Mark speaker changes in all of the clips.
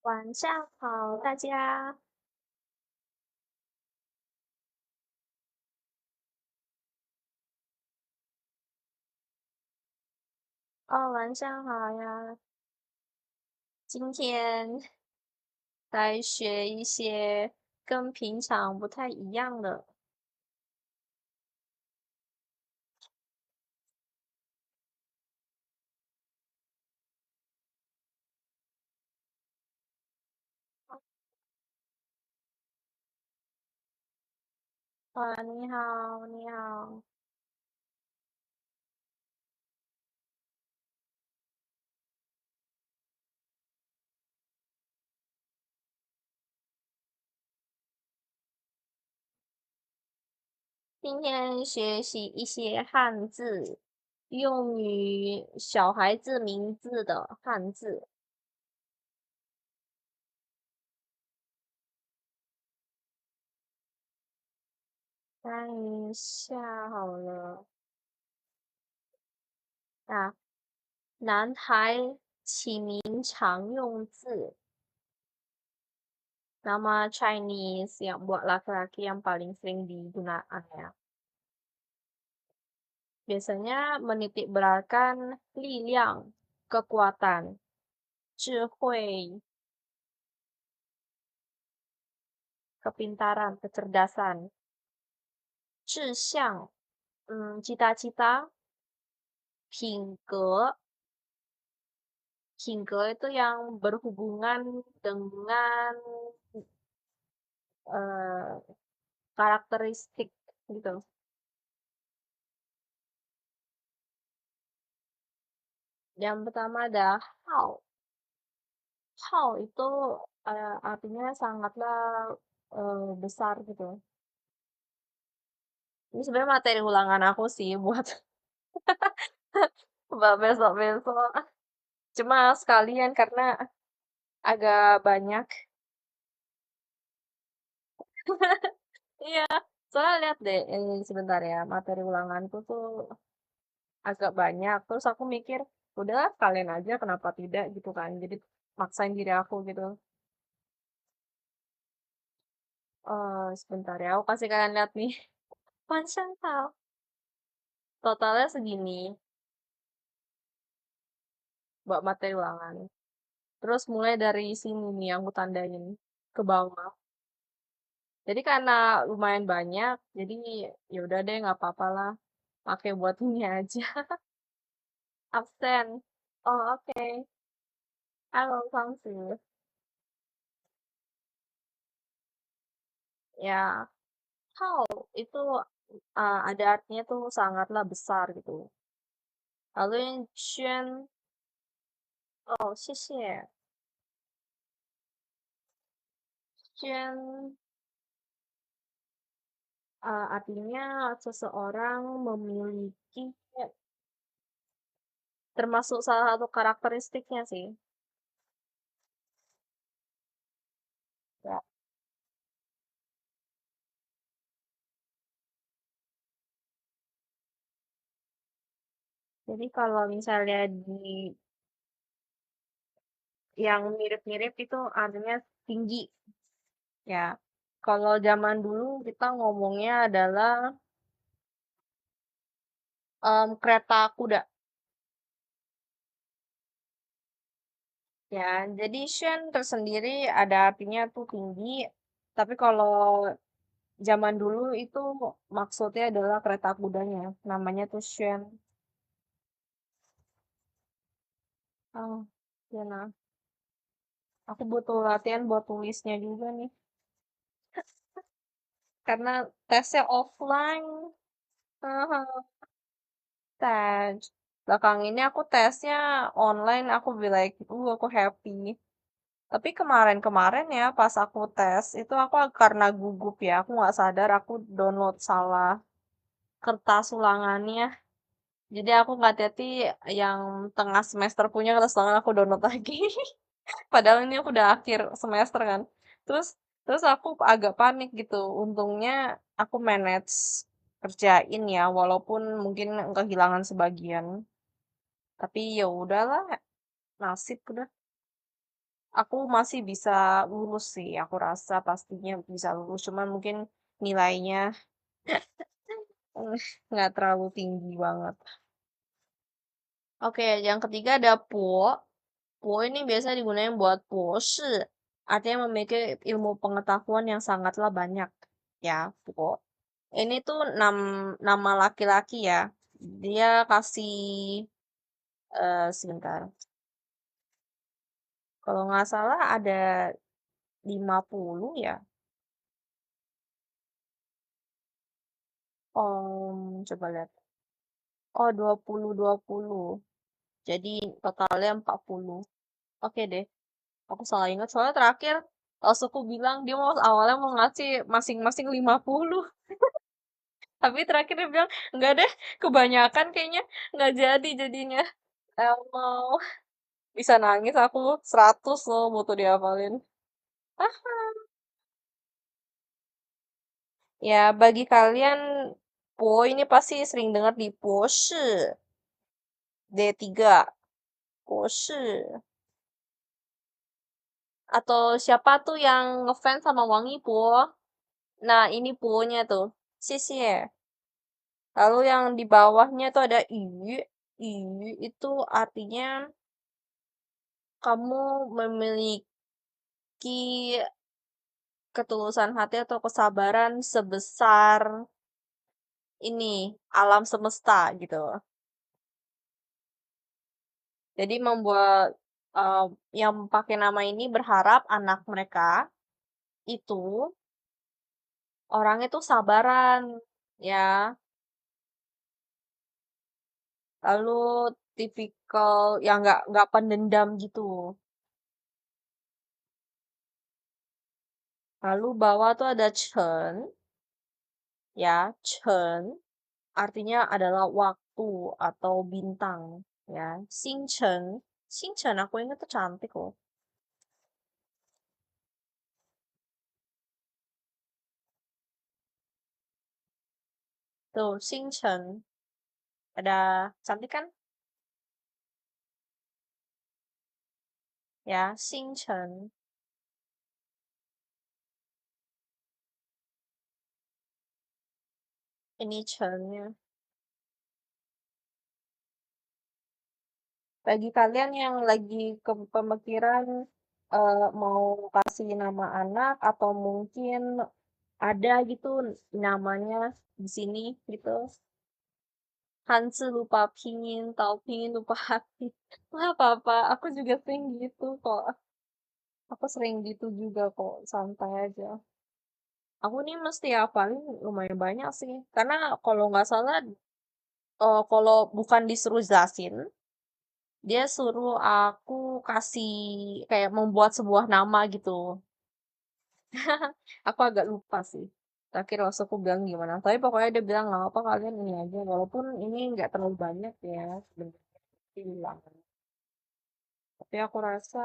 Speaker 1: 晚上好，大家。哦，晚上好呀。今天来学一些跟平常不太一样的。你好，你好。今天学习一些汉字，用于小孩子名字的汉字。看一下好了。啊，男孩起名常用字。Nama Chinese yang buat laki-laki yang paling sering digunakan ya. Biasanya menitik beratkan liang, kekuatan, 智慧, kepintaran, kecerdasan, 志向, cita-cita, 品格, 品格 itu yang berhubungan dengan eh, karakteristik gitu. Yang pertama ada hao. Hao itu artinya sangatlah besar gitu. Ini sebenarnya materi ulangan aku sih buat buat besok-besok. Cuma sekalian karena agak banyak. Iya, soalnya lihat deh, ini sebentar ya, materi ulanganku tuh agak banyak. Terus aku mikir, udahlah sekalian aja, kenapa tidak gitu kan. Jadi maksain diri aku gitu. Sebentar ya, aku kasih kalian lihat nih. tahu. Totalnya segini, buat materi ulangan. Terus mulai dari sini nih yang aku tandain ke bawah. Jadi karena lumayan banyak, jadi ya udah deh nggak apa-apa lah. Pakai buat ini aja. Absen. Oh, oke. Halo, Samsi. Ya, how itu ada artinya tuh sangatlah besar gitu. Lalu yang Xuan, oh, 谢谢. Xuan artinya seseorang memiliki, termasuk salah satu karakteristiknya sih. Ya. Jadi kalau misalnya di yang mirip-mirip itu artinya tinggi ya. Kalau zaman dulu kita ngomongnya adalah kereta kuda ya. Jadi Shen tersendiri ada artinya tuh tinggi, tapi kalau zaman dulu itu maksudnya adalah kereta kudanya, namanya tuh Shen. Oh, ya nah. Aku butuh latihan buat tulisnya juga nih, karena tesnya offline. Haha. Tes. Belakang ini aku tesnya online, aku be like, aku happy. Tapi kemarin-kemarin ya, pas aku tes, itu aku karena gugup ya, aku nggak sadar aku download salah kertas ulangannya. Jadi aku nggak hati-hati yang tengah semester punya kertas ulangan aku download lagi. Padahal ini aku udah akhir semester kan. Terus terus aku agak panik gitu. Untungnya aku manage kerjain ya, walaupun mungkin kehilangan sebagian. Tapi ya udahlah, nasib udah. aku masih bisa lulus sih. Aku rasa pastinya bisa lulus. Cuman mungkin nilainya nggak terlalu tinggi banget. Oke, yang ketiga ada po. Po ini biasa digunakan buat 博士, artinya memiliki ilmu pengetahuan yang sangatlah banyak. Ya, po. Ini tuh nama laki-laki ya. Dia kasih sebentar. Kalau nggak salah ada 50 ya. Coba lihat. Oh, 20 20. Jadi totalnya 40. Oke deh. Aku salah ingat soalnya terakhir aku bilang dia mau awalnya mau ngasih masing-masing 50. Tapi terakhir dia bilang enggak deh, kebanyakan kayaknya nggak jadi jadinya. Mau bisa nangis aku 100 loh butuh dihafalin. Ah, ya bagi kalian po ini pasti sering dengar di 博士 D3 博士 atau siapa tuh yang ngefans sama Wang Yibo. Nah, ini po-nya tuh. Xie. Lalu yang di bawahnya tuh ada yu. Yu itu artinya kamu memiliki ketulusan hati atau kesabaran sebesar ini alam semesta gitu. Jadi membuat yang pakai nama ini berharap anak mereka itu orangnya tuh sabaran ya. Lalu tipikal yang nggak pendendam gitu. Lalu bawah tuh ada Chen, ya, Chen artinya adalah waktu atau bintang, ya. Xingchen, Xingchen aku ingat tuh cantik loh. Tuh, Xingchen, ada cantik kan? Ya, Xingchen, ini Chen-nya. Bagi kalian yang lagi pemikiran mau kasih nama anak atau mungkin ada gitu namanya di sini gitu. Hanzi lupa pingin, tahu pingin lupa hati. Nggak apa-apa, aku juga sering gitu kok. Aku sering gitu juga kok, santai aja. Aku nih mesti hafalin lumayan banyak sih. Karena kalau nggak salah, kalau bukan disuruh jelasin, dia suruh aku kasih kayak membuat sebuah nama gitu. Aku agak lupa sih. Terakhir waktu aku bilang gimana. Tapi pokoknya dia bilang nggak apa kalian ini aja. Walaupun ini nggak terlalu banyak ya. Sebenarnya bilang. Tapi aku rasa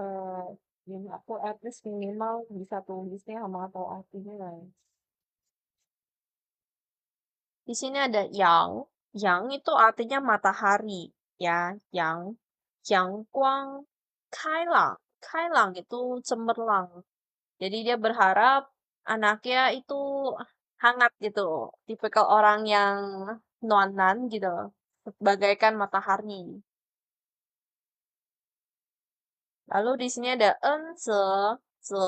Speaker 1: eh gini, aku at least minimal bisa tulisnya sama atau artinya lah. Di sini ada yang. Yang itu artinya matahari, ya. Yang. Yang kuang kailang. Kailang itu cemerlang. Jadi dia berharap anaknya itu hangat gitu. Tipikal orang yang nuanan gitu. Bagaikan matahari. Lalu di sini ada enze. Ze.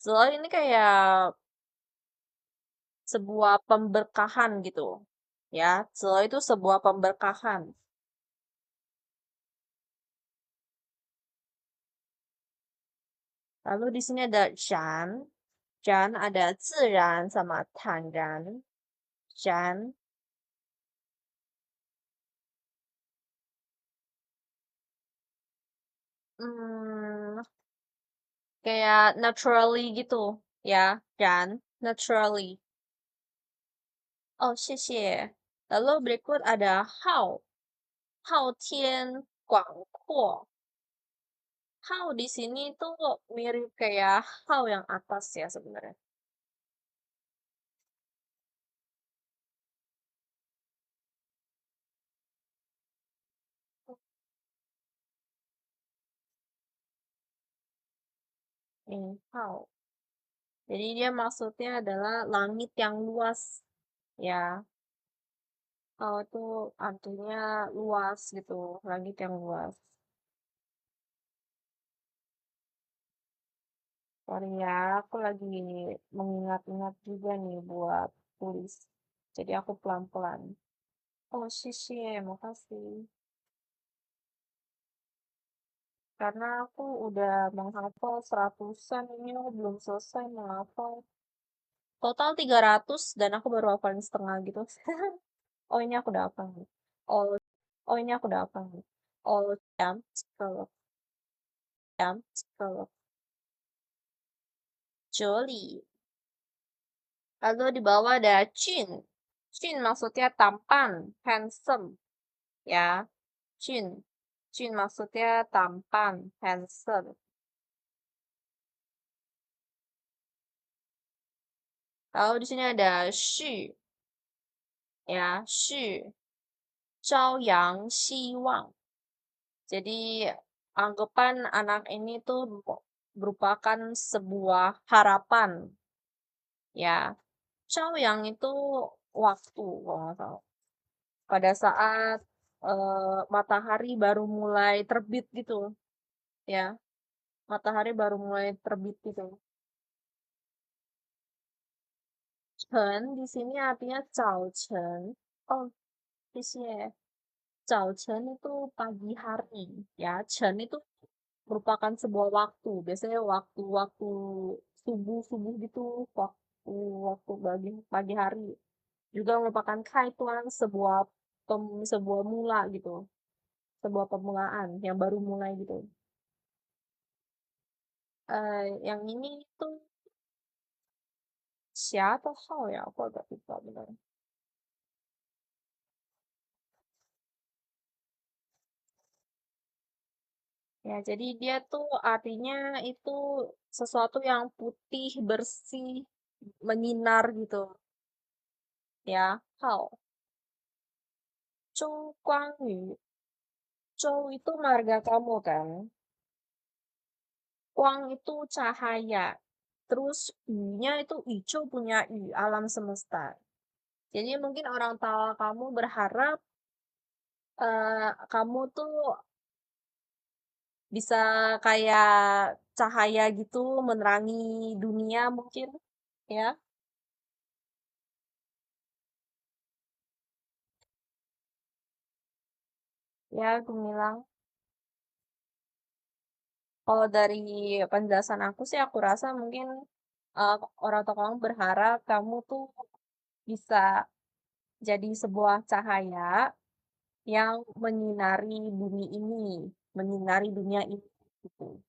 Speaker 1: Ze ini kayak sebuah pemberkahan gitu. Ya, ze itu sebuah pemberkahan. Lalu di sini ada Zhan. Zhan ada ziran sama tanran. Zhan, hmm, kayak naturally gitu. Ya, Zhan, naturally. Oh, 谢谢. Lalu berikut ada Hao. Hao Tian Guang Kuo. Hao di sini tuh mirip kayak Hao yang atas ya sebenarnya. Hao. Jadi dia maksudnya adalah langit yang luas, ya. Hao itu artinya luas gitu, langit yang luas. Sorry ya, aku lagi mengingat-ingat juga nih buat tulis. Jadi aku pelan-pelan. Oh, makasih. Karena aku udah menghafal seratusan, ini aku belum selesai menghafal. Total 300 dan aku baru hafalin setengah gitu. Oh, ini aku udah hafal nih. All, oh, ini aku udah hafal nih. All jam, scroll, jolly. Lalu di bawah ada chin. Chin maksudnya tampan, handsome, ya. Chin. Chin maksudnya tampan, handsome. Lalu di sini ada Xu, ya, Xu. Zhao Yang Xi Wang. Jadi anggapan anak ini tuh merupakan sebuah harapan, ya. Zhao Yang itu waktu, kalau nggak salah. Pada saat matahari baru mulai terbit gitu, ya. Matahari baru mulai terbit gitu. Chen di sini artinya Zhao Chen. Oh,谢谢. Zhao Chen itu pagi hari, ya. Chen itu merupakan sebuah waktu. Biasanya waktu-waktu subuh-subuh gitu, waktu waktu pagi hari. Juga merupakan kaituan sebuah mula gitu, sebuah permulaan yang baru mulai gitu. Yang ini tuh siapa hao ya? Aku agak lupa benar. Ya, jadi dia tuh artinya itu sesuatu yang putih, bersih, menyinar gitu. Ya, hao. Zhou Guangyu. Zhou itu marga kamu kan? Quang itu cahaya. Terus yu-nya itu ijo punya yu, alam semesta. Jadi mungkin orang tua kamu berharap kamu tuh bisa kayak cahaya gitu menerangi dunia mungkin, ya. Ya, Gemilang. Kalau dari penjelasan aku sih aku rasa mungkin eh, orang tua kamu berharap kamu tuh bisa jadi sebuah cahaya yang menyinari bumi ini, menyinari dunia ini gitu.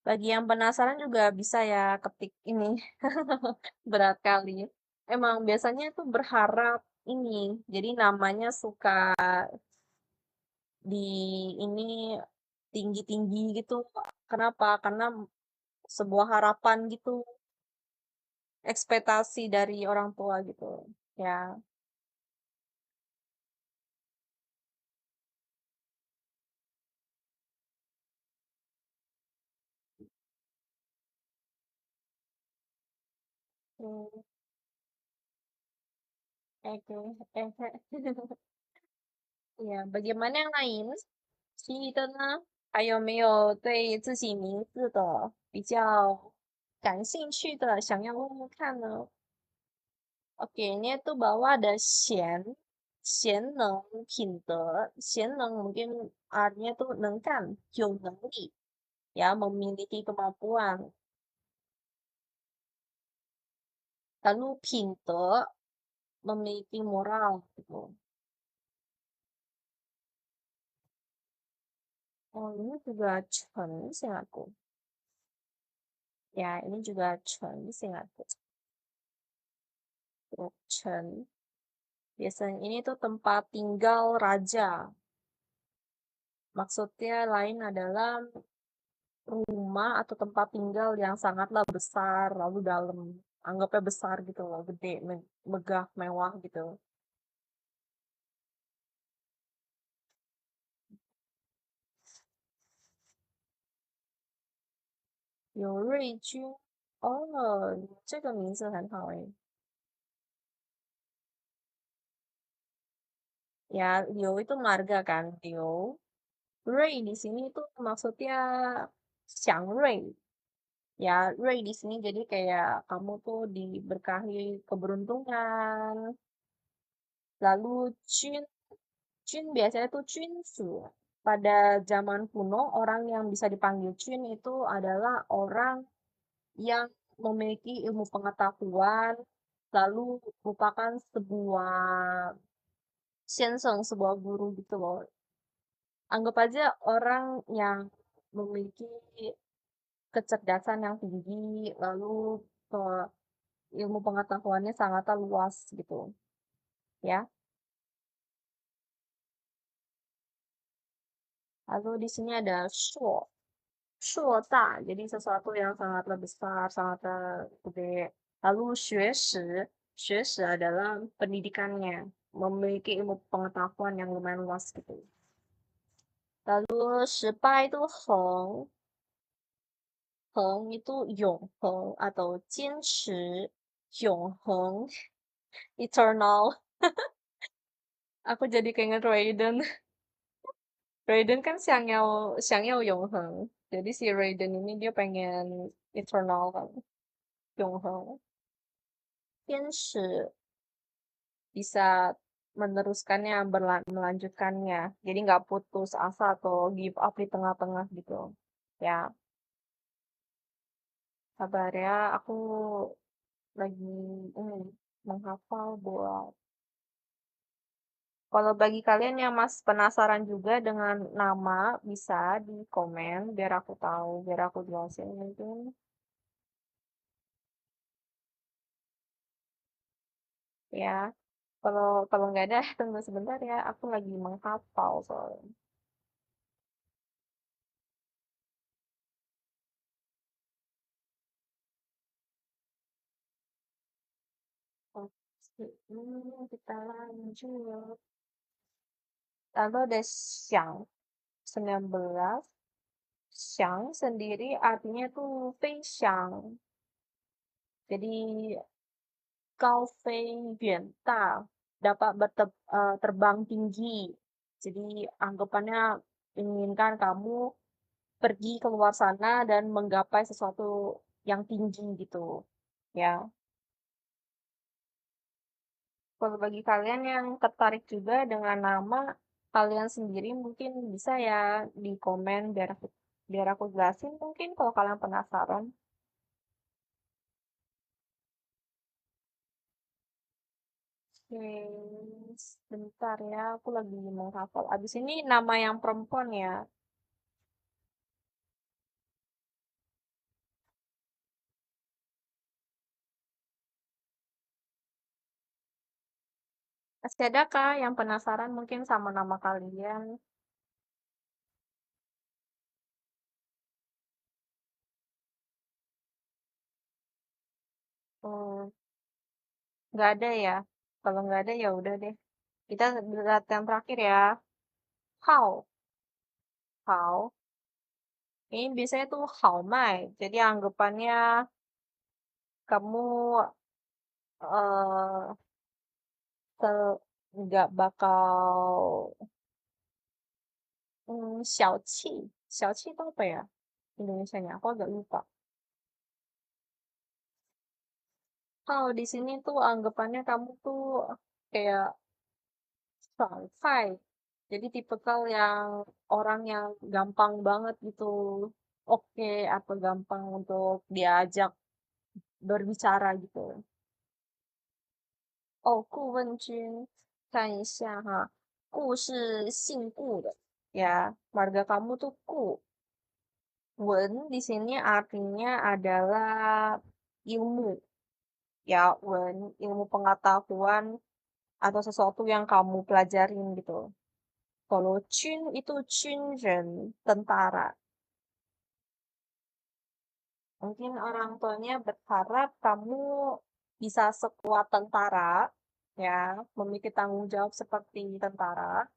Speaker 1: Bagi yang penasaran juga bisa ya ketik ini. Berat kali. Emang biasanya tuh berharap ini. Jadi namanya suka di ini tinggi-tinggi gitu. Kenapa? Karena sebuah harapan gitu, ekspektasi dari orang tua gitu. Ya. Hmm, oke. Ya, bagaimana yang lain? 其余的呢？还有没有对自己名字的比较感兴趣的，想要问问看呢？Oke, ini tuh bawah ada贤能品德. Xian mungkin artinya tuh nengkan, 有能力, ya, memiliki kemampuan. Lalu 品德, memiliki moral gitu. Oh, ini juga Chen sih aku. Ya, ini juga Chen sih aku. Tuh, Chen. Biasanya ini tuh tempat tinggal raja. Maksudnya lain adalah rumah atau tempat tinggal yang sangatlah besar lalu dalam. anggapnya besar gitu loh, gede, megah, mewah gitu. 有瑞君，哦，这个名字很好诶。Ya, Leo itu marga kan, Leo. Ray di sini tuh maksudnya Xiang Ray. Ya, Ray di sini jadi kayak kamu tuh diberkahi keberuntungan. Lalu Jun, Jun biasanya tuh Junsu. Pada zaman kuno, orang yang bisa dipanggil Jun itu adalah orang yang memiliki ilmu pengetahuan, lalu merupakan sebuah senseng, sebuah guru gitu loh. Anggap aja orang yang memiliki kecerdasan yang tinggi, lalu ilmu pengetahuannya sangatlah luas gitu, ya. Lalu di sini ada shuo, shuo da, jadi sesuatu yang sangatlah besar, sangatlah gede. Lalu xue shi adalah pendidikannya, memiliki ilmu pengetahuan yang lumayan luas gitu. Lalu shiba itu heng, heng itu yongheng atau 坚持 永恒 eternal. Aku jadi keinget Raiden. Raiden kan Xiang Yao Yongheng. Jadi si Raiden ini dia pengen eternal kan. Yongheng. 天使 bisa meneruskannya, melanjutkannya. Jadi nggak putus asa atau give up di tengah-tengah gitu. Ya, sabar ya. Aku lagi ini menghafal buat. Kalau bagi kalian yang masih penasaran juga dengan nama, bisa di komen biar aku tahu, biar aku jelasin mungkin. Ya, kalau kalau nggak ada, tunggu sebentar ya. Aku lagi menghafal soalnya. Oke, kita lanjut. Lalu ada Xiang 19. Xiang sendiri artinya tuh Fei Xiang. Jadi Gao Fei Yuan Da, dapat terbang tinggi. Jadi anggapannya inginkan kamu pergi keluar sana dan menggapai sesuatu yang tinggi gitu. Ya, kalau bagi kalian yang tertarik juga dengan nama kalian sendiri mungkin bisa ya di komen biar aku jelasin mungkin kalau kalian penasaran. Oke, sebentar ya, aku lagi menghafal. Abis ini nama yang perempuan ya. Masih ada kah yang penasaran mungkin sama nama kalian? Hmm, nggak ada ya. Kalau nggak ada ya udah deh. Kita lihat yang terakhir ya. How, how. Ini biasanya tuh how mai. Jadi anggapannya kamu eh nggak bakal 小气. 小气 itu apa ya? Indonesianya aku agak lupa. How di sini tuh anggapannya kamu tuh kayak santai. Jadi tipikal yang orang yang gampang banget gitu. Oke, atau gampang untuk diajak berbicara gitu. Oh, 顾问君，看一下哈。顾是姓顾的, ya. Marga kamu tuh Ku. Wen di sini artinya adalah ilmu. Ya, Wen, ilmu pengetahuan atau sesuatu yang kamu pelajarin gitu. Kalau Chun itu Chunren, tentara. Mungkin orang tuanya berharap kamu bisa sekuat tentara, ya, memiliki tanggung jawab seperti tentara,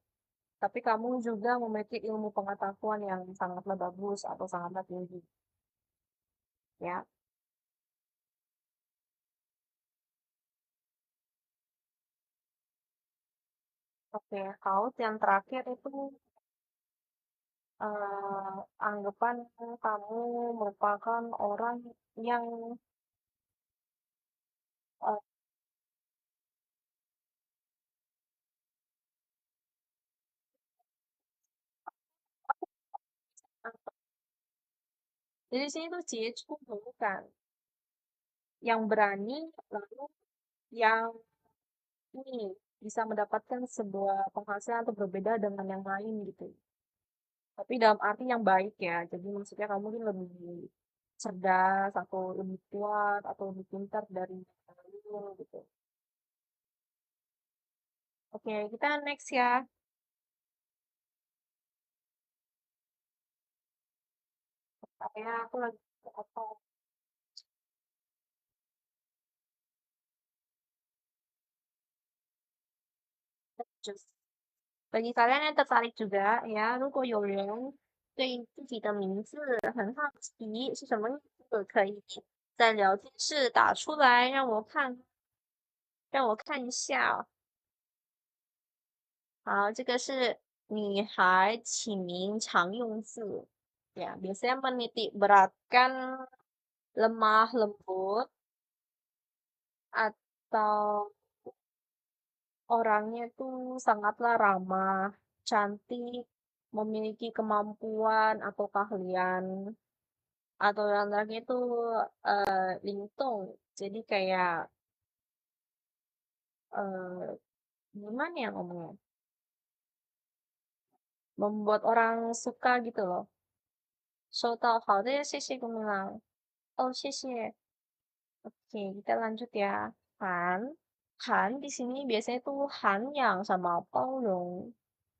Speaker 1: tapi kamu juga memiliki ilmu pengetahuan yang sangatlah bagus atau sangatlah tinggi, ya. Oke, kalau yang terakhir itu anggapan kamu merupakan orang yang eh, jadi sini tuh cincku bukan yang berani lalu yang ini bisa mendapatkan sebuah penghasilan atau berbeda dengan yang lain gitu. Tapi dalam arti yang baik ya. Jadi maksudnya kamu mungkin lebih cerdas atau lebih kuat atau lebih pintar dari yang lain gitu. Oke, kita next ya. Saya aku lagi apa just bagi kalian yang tertarik juga ya, 如果有人对自己的名字很好奇，是什么名字，可以在聊天室打出来让我看，让我看一下。好，这个是女孩起名常用字. Ya, biasanya menitik beratkan lemah lembut atau orangnya tuh sangatlah ramah, cantik, memiliki kemampuan atau keahlian. Atau yang terakhir itu lintong. Jadi kayak eh, gimana ya ngomongnya? Membuat orang suka gitu loh. 收到好的，谢谢姑娘。Oh, 谢谢. Oke, kita lanjut ya. Han. Han di sini biasanya tuh Han yang sama Paulung.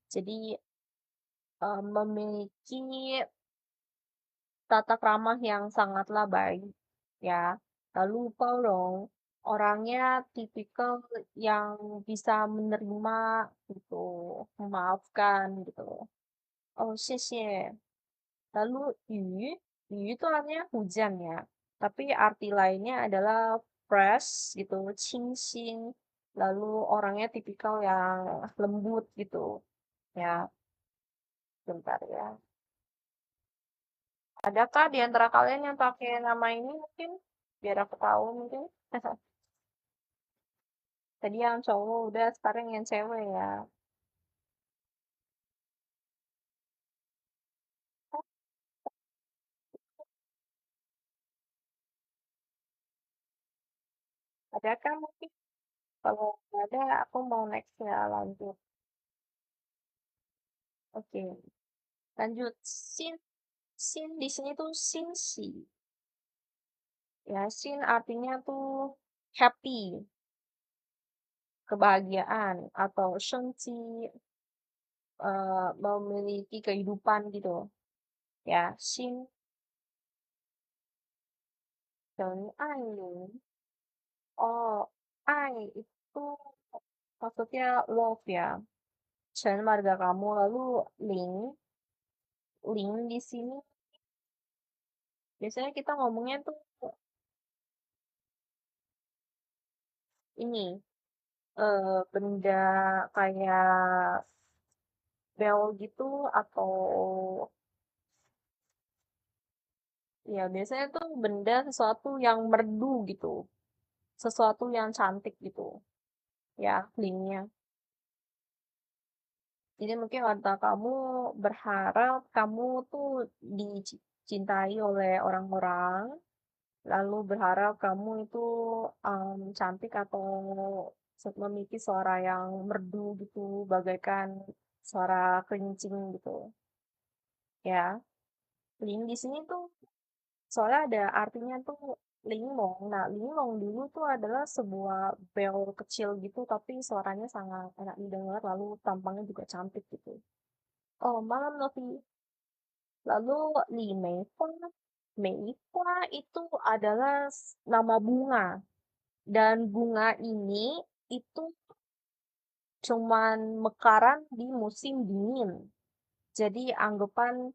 Speaker 1: Jadi memiliki tata ramah yang sangatlah baik ya. Lalu Paulung orangnya tipikal yang bisa menerima gitu, memaafkan gitu. Oh, 谢谢. Lalu yu itu artinya hujan ya. Tapi arti lainnya adalah fresh gitu, cincin. Lalu orangnya tipikal yang lembut gitu. Ya, bentar ya. Adakah di antara kalian yang pakai nama ini mungkin? Biar aku tahu mungkin. Tadi yang cowok udah, sekarang yang cewek ya. Adakah mungkin? Kalau nggak ada, aku mau next ya, lanjut. Oke, lanjut. Sin, sin di sini tuh sin si. Ya, sin artinya tuh happy, kebahagiaan, atau shengqi, memiliki kehidupan gitu. Ya, sin dan ai. Oh, ai itu maksudnya love ya. Chen marga kamu, lalu Ling. Ling di sini biasanya kita ngomongnya tuh ini benda kayak bel gitu atau ya biasanya tuh benda sesuatu yang merdu gitu, sesuatu yang cantik gitu ya linknya. Jadi mungkin kata kamu berharap kamu tuh dicintai oleh orang-orang, lalu berharap kamu itu cantik atau memiliki suara yang merdu gitu, bagaikan suara kerincing gitu ya. Ling di sini tuh soalnya ada artinya tuh linglong. Nah, linglong dulu tuh adalah sebuah bel kecil gitu, tapi suaranya sangat enak didengar, lalu tampangnya juga cantik gitu. Oh, malam Novi. Lalu Li Meifeng. Meiwa itu adalah nama bunga. Dan bunga ini itu cuman mekaran di musim dingin. Jadi anggapan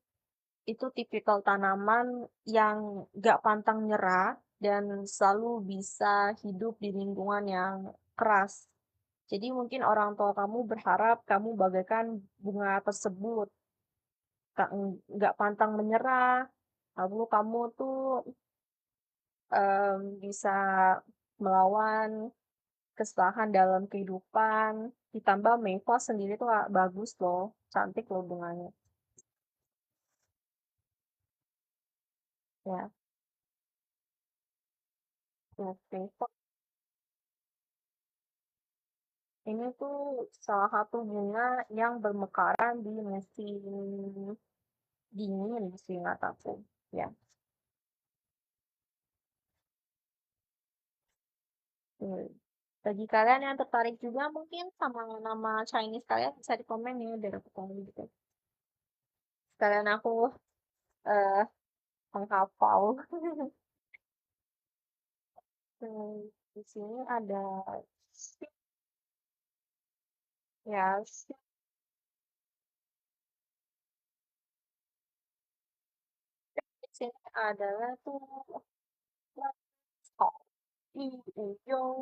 Speaker 1: itu tipikal tanaman yang gak pantang nyerah dan selalu bisa hidup di lingkungan yang keras. Jadi mungkin orang tua kamu berharap kamu bagaikan bunga tersebut, nggak pantang menyerah. Lalu kamu tuh bisa melawan kesalahan dalam kehidupan. Ditambah Mayflower sendiri tuh bagus loh, cantik loh bunganya. Ya, oke. Ini tuh salah satu bunga yang bermekaran di musim dingin seingat aku. Ya, hmm. Bagi kalian yang tertarik juga mungkin sama nama Chinese kalian bisa di komen ya biar aku tahu gitu. Sekalian aku eh menghafal. Di sini ada sheep, ya sheep. Di sini adalah tuh laptop. Uyung.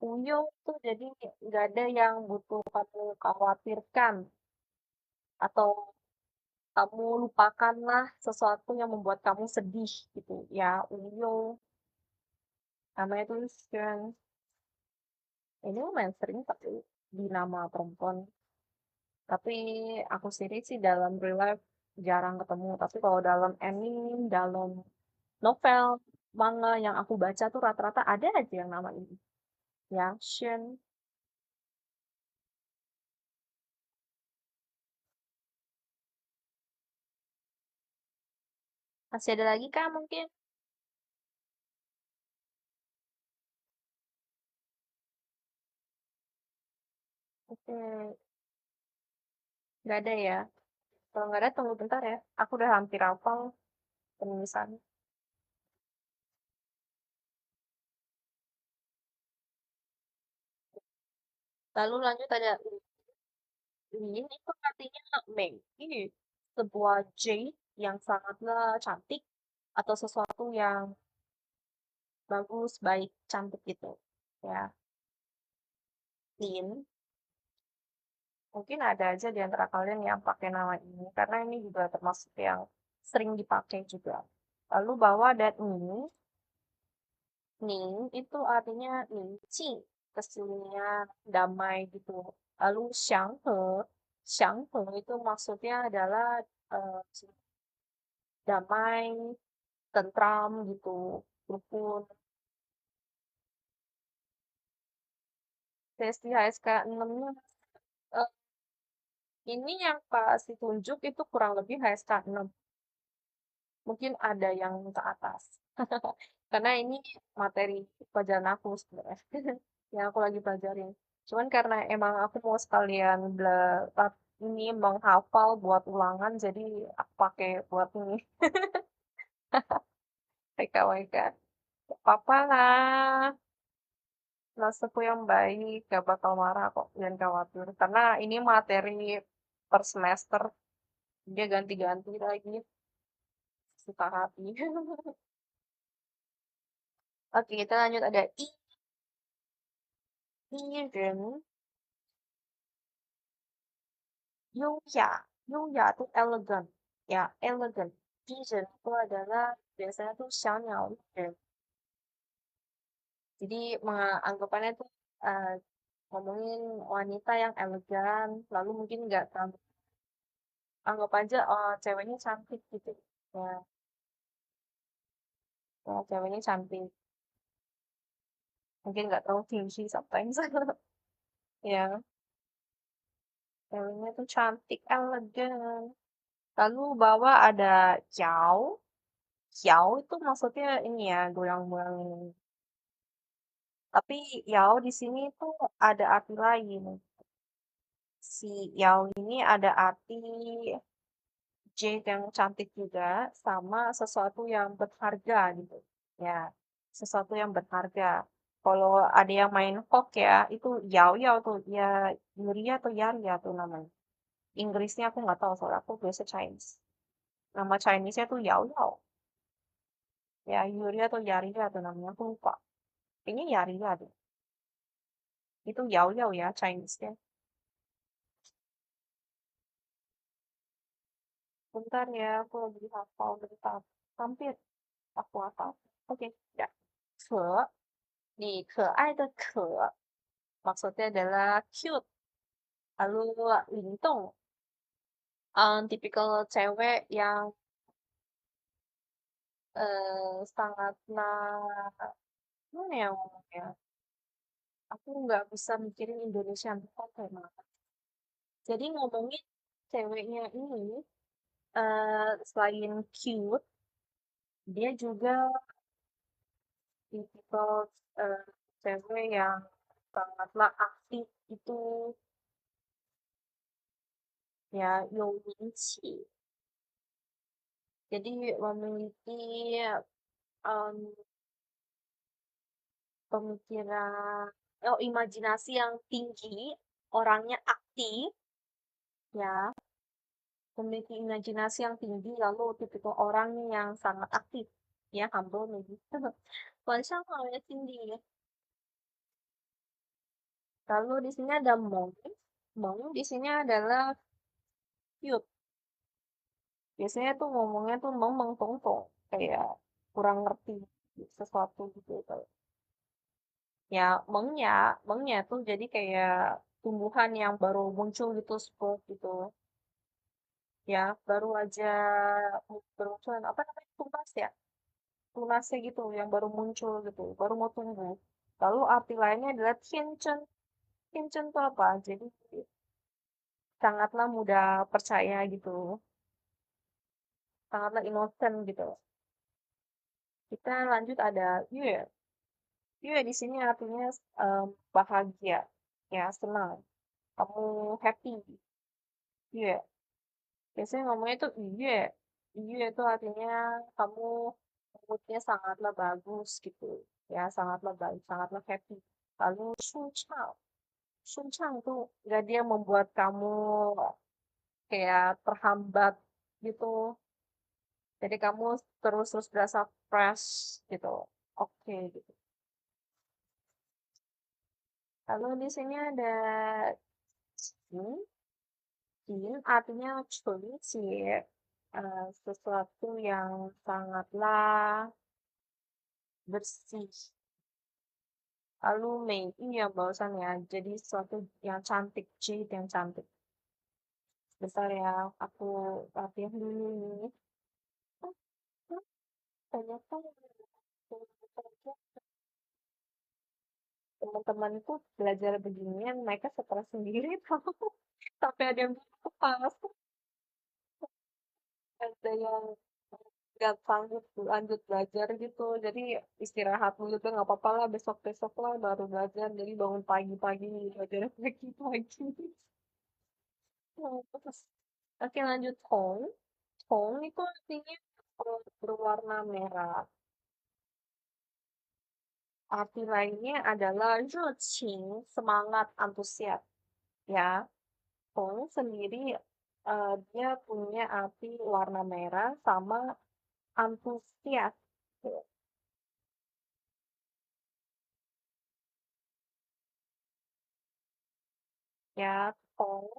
Speaker 1: Uyung tuh jadi nggak ada yang butuh kamu khawatirkan atau kamu lupakanlah sesuatu yang membuat kamu sedih gitu ya. Uyung namanya tuh Shun. Ini lumayan sering tapi di nama perempuan. Tapi aku sendiri sih dalam real life jarang ketemu. Tapi kalau dalam anime, dalam novel, manga yang aku baca tuh rata-rata ada aja yang nama ini. Ya, Shun. Masih ada lagi kah mungkin? Oke, nggak ada ya. Kalau nggak ada tunggu bentar ya. Aku udah hampir hafal penulisan. Lalu lanjut ada Lin itu artinya Mei. Ini sebuah jade yang sangatlah cantik atau sesuatu yang bagus, baik, cantik gitu. Ya, Lin. Mungkin ada aja di antara kalian yang pakai nama ini karena ini juga termasuk yang sering dipakai juga. Lalu bahwa dan ini, Ning itu artinya Ningqi, kesunyian, damai gitu. Lalu Xianghe itu maksudnya adalah eh, damai, tentram gitu, rukun. Tes di HSK 6-nya ini yang pas ditunjuk itu kurang lebih HSK 6. Mungkin ada yang ke atas. Karena ini materi pelajaran aku sebenarnya. Yang aku lagi pelajarin. Cuman karena emang aku mau sekalian ini menghafal buat ulangan, jadi aku pakai buat ini TKWK. Apa lah, maksudku yang baik, gak bakal marah kok, jangan khawatir. Karena ini materi per semester, dia ganti-ganti lagi, suka hati. Oke, kita lanjut ada Iren, Yuya. Yuya tuh elegan. Ya, elegan. Iren itu adalah biasanya tuh Xiao Jadi anggapannya tuh eh, ngomongin wanita yang elegan, lalu mungkin nggak terlalu anggap aja ceweknya cantik gitu. Ya, ya, ceweknya cantik. Mungkin nggak tahu tinggi sometimes. Ya, ceweknya tuh cantik, elegan. Lalu bawah ada Xiao. Xiao itu maksudnya ini ya, goyang-goyang ini. Tapi Yao di sini tuh ada arti lain. Si Yao ini ada arti jade yang cantik juga, sama sesuatu yang berharga gitu. Ya, sesuatu yang berharga. Kalau ada yang main hoax ya, itu Yao Yao tuh, ya Yuria atau Yaria tuh namanya. Inggrisnya aku nggak tahu soalnya aku biasa Chinese. Nama Chinese-nya tuh Yao Yao. Ya, Yuria atau Yaria tuh namanya, aku lupa. Kayaknya Yaria deh. Itu Yao Yao ya Chinese-nya. Bentar ya, aku lagi hafal bentar. Hampir aku hafal. Oke, ya. Ke, nih, 可爱的可 maksudnya adalah cute. Lalu Lintong, tipikal cewek yang sangatlah, gimana ya ngomongnya? Aku nggak bisa mikirin Indonesia tepat emang. Jadi ngomongin ceweknya ini, selain cute, dia juga tipikal eh, cewek yang sangatlah aktif itu ya Yominchi. Jadi memiliki em, pemikiran, oh imajinasi yang tinggi, orangnya aktif, ya, memiliki imajinasi yang tinggi, lalu tipikal orang yang sangat aktif, ya, humble maybe. 晚上好呀，Cindy. Lalu di sini ada Mong. Mong di sini adalah cute. Biasanya tuh ngomongnya tuh Mong Mong Tong Tong, kayak kurang ngerti sesuatu gitu. Ya, mengnya tuh jadi kayak tumbuhan yang baru muncul gitu, sprout gitu. Ya, baru aja bermunculan, apa namanya, tunas ya? Tunasnya gitu, yang baru muncul gitu, baru mau tumbuh. Lalu arti lainnya adalah tianchen. Tianchen itu apa? Jadi sangatlah mudah percaya gitu, sangatlah innocent gitu. Kita lanjut ada Yue. Yue di sini artinya bahagia, ya senang. Kamu happy, Yue. Biasanya ngomongnya tuh iya. Iya itu artinya kamu moodnya sangatlah bagus gitu. Ya, sangatlah baik, sangatlah happy. Lalu sunchang. Sunchang tuh nggak dia membuat kamu kayak terhambat gitu. Jadi kamu terus-terus berasa fresh gitu. Oke gitu. Lalu di sini ada jin. Jin artinya sih sesuatu yang sangatlah bersih. Lalu Mei, iya barusan ya, jadi sesuatu yang cantik, jade yang cantik. Besar ya, aku latihan dulu nih. Ternyata teman-temanku belajar beginian, mereka stres sendiri tau. Sampai ada yang kepas, ada yang nggak sanggup lanjut belajar gitu. Jadi istirahat dulu tuh nggak apa-apa lah, besok-besok lah baru belajar. Jadi bangun pagi-pagi, belajar pagi-pagi. Terus, oke lanjut home. Home itu artinya berwarna merah. Arti lainnya adalah 热情, semangat, antusias. Ya, Hong sendiri dia punya arti warna merah sama antusias. Ya, Hong.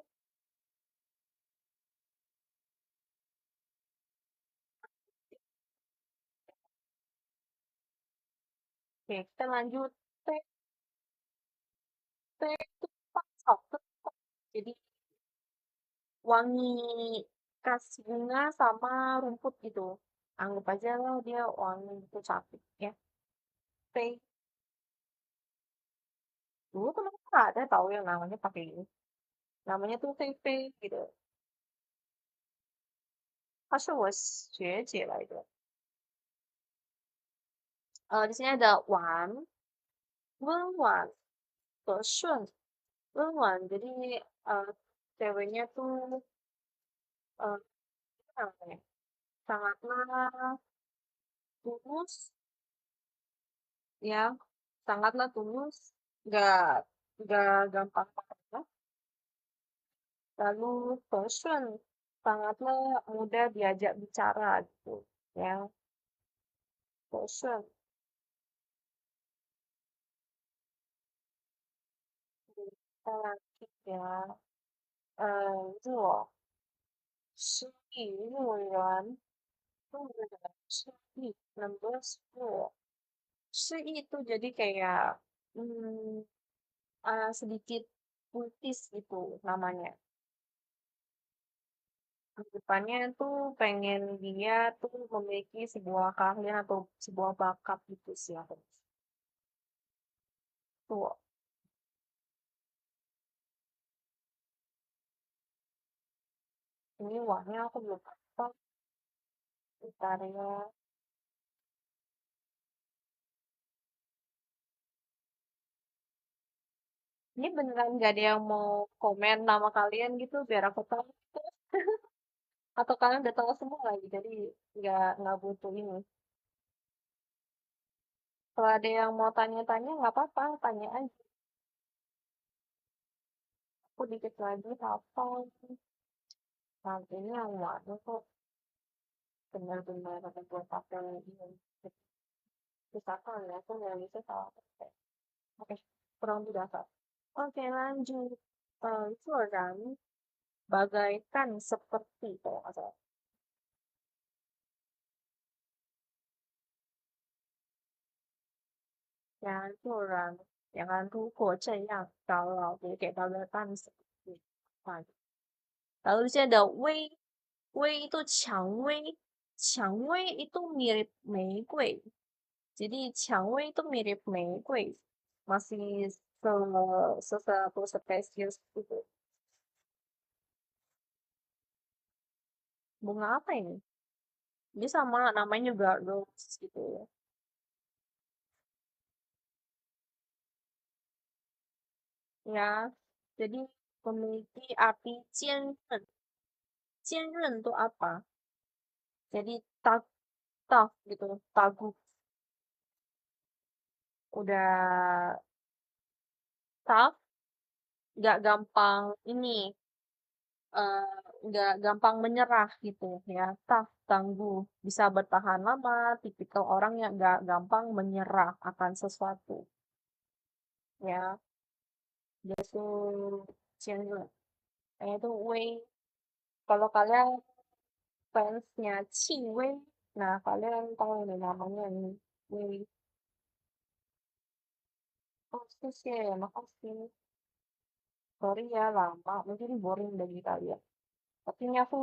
Speaker 1: Oke, kita lanjut. T, T itu pasok. Jadi wangi khas bunga sama rumput gitu. Anggap aja lah dia wangi itu cantik ya. T, dulu kenapa nggak ada tahu yang namanya pakai ini. Namanya tuh T gitu. 她是我学姐来的。di sini ada Wan, Wen Wan, Ke Shun, Wen Wan. Jadi ceweknya tuh apa ya, sangatlah tulus, ya, sangatlah tulus, nggak nggak gampang marah. Lalu fashion, sangatlah mudah diajak bicara gitu, ya, fashion. Kita lagi ya, 热，失意，numbers 失意itu jadi kayak hmm, sedikit puitis gitu namanya. Depannya tuh pengen dia tuh memiliki sebuah keahlian atau sebuah bakat gitu sih aku. Tuh, ini warnanya aku belum apa bentar ya. Ini beneran gak ada yang mau komen nama kalian gitu biar aku tahu gitu. Atau kalian udah tahu semua lagi jadi nggak butuh ini. Kalau ada yang mau tanya-tanya nggak apa-apa, tanya aja. Aku dikit lagi hafal. Nantinya yang mana kok benar-benar ada buat apa ini. Misalkan ya, aku nggak bisa salah pakai. Oke, kurang berdasar. Oke, lanjut. 做然 bagaikan seperti kalau nggak salah. Ya, 做然 jangan 如果这样 jadi kayak bagaikan seperti. Nah, lalu di sini ada 薇 itu 蔷薇 itu mirip 玫瑰. Jadi 蔷薇 itu mirip 玫瑰, masih sesatu spesies gitu. Bunga apa ini? Dia sama namanya juga rose gitu ya. Ya, jadi memiliki arti 坚韧. 坚韧 itu apa? Jadi tough gitu, taguh. Udah tough, nggak gampang ini, nggak gampang menyerah gitu ya, tough, tangguh, bisa bertahan lama, tipikal orang yang nggak gampang menyerah akan sesuatu, ya. Dia tuh Chandler. Itu Wei. Kalau kalian fansnya Wei, nah kalian tahu nih namanya nih, Wei. Oh, sih, makasih. Sorry ya, lama. Mungkin boring bagi kalian. Tapi ini aku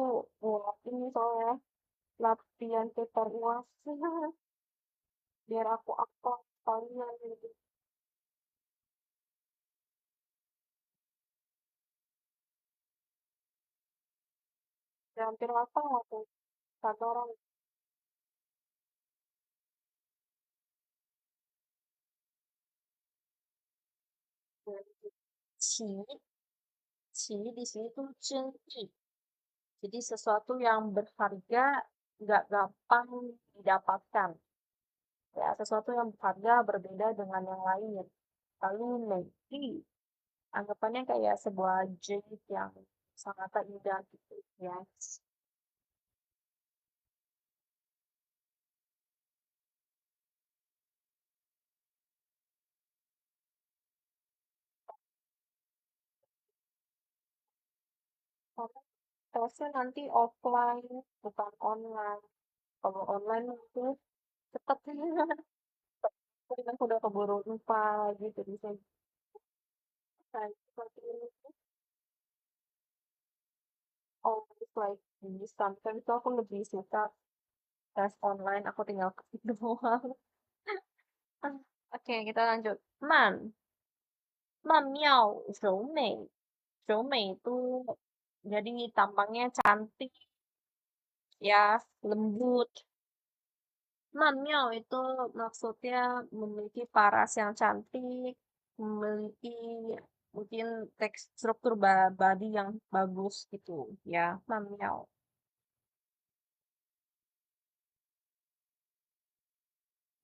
Speaker 1: ini soalnya latihan paper UAS. Biar aku apa kalian gitu. Dan hampir apa aku kata orang ci, ci di sini tuh cengi. Jadi sesuatu yang berharga nggak gampang didapatkan. Ya, sesuatu yang berharga berbeda dengan yang lain. Lalu maybe anggapannya kayak sebuah jade yang sangat indah gitu ya. Karena tesnya nanti offline, bukan online. Kalau online itu cepet aku udah keburu lupa gitu bisa kayak seperti ini. Always like this. Sometimes tuh aku lebih suka tes online, aku tinggal ketik doang. Oke, kita lanjut. Man miao, 柔美. 柔美 itu jadi tampangnya cantik, ya, lembut. Manyao itu maksudnya memiliki paras yang cantik, memiliki mungkin struktur body yang bagus gitu ya, manyao.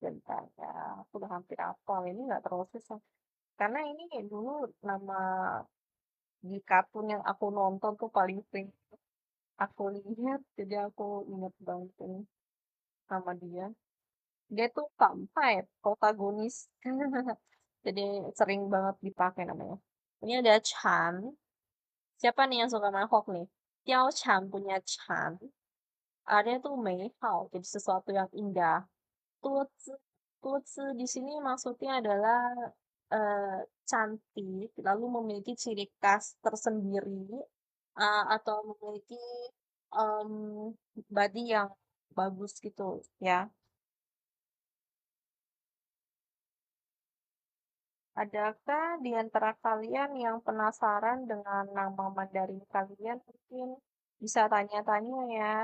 Speaker 1: bentar ya, aku udah hampir hafal, ini nggak terlalu susah. Karena ini dulu nama di kartun yang aku nonton tuh paling sering aku lihat, jadi aku inget banget ini sama dia. Dia tuh Kampai, protagonis. Jadi sering banget dipakai namanya. Ini ada Chan. Siapa nih yang suka manhok nih? Tiao Chan punya Chan. Artinya tuh Meihao, jadi sesuatu yang indah. Tuzi, Tuzi di sini maksudnya adalah cantik, lalu memiliki ciri khas tersendiri, atau memiliki em, body yang bagus gitu ya. Adakah di antara kalian yang penasaran dengan nama Mandarin kalian? Mungkin bisa tanya-tanya ya.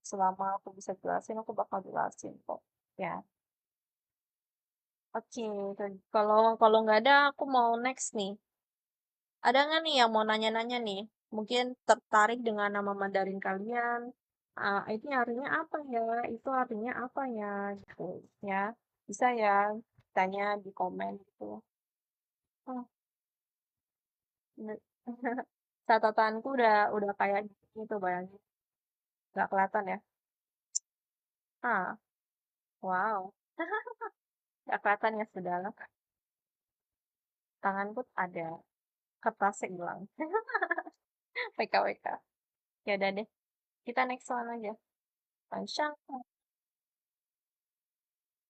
Speaker 1: Selama aku bisa jelasin, aku bakal jelasin kok. Ya, oke. Kalau kalau nggak ada, aku mau next nih. Ada nggak nih yang mau nanya-nanya nih? Mungkin tertarik dengan nama Mandarin kalian. Ini artinya apa ya? Itu artinya apa ya? Gitu ya. Bisa ya tanya di komen gitu. Oh, catatanku udah kayak gitu bayangin. Nggak kelihatan ya? Ah, wow. Nggak kelihatan ya sudahlah. Tanganku ada. Kertasnya hilang. WKWK. Ya udah deh. Kita next one aja. Pansyang.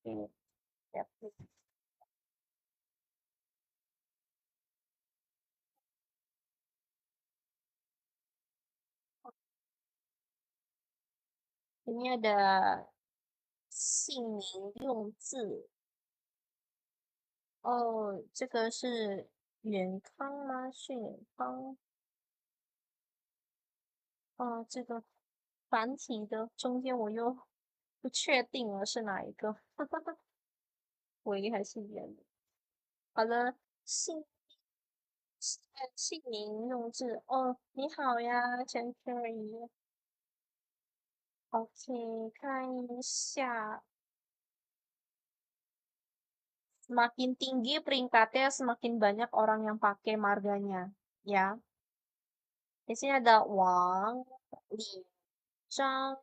Speaker 1: Oke, siap. Ini ada 姓名用字。哦，这个是远康吗？是远康。哦，这个繁体的中间我又不确定了是哪一个，维还是元？好了，姓名用字。哦，你好呀，陈可怡。OK，看一下，semakin tinggi peringkatnya, semakin banyak orang yang pakai marganya. Ya, di sini ada Wang, Li, Zhang,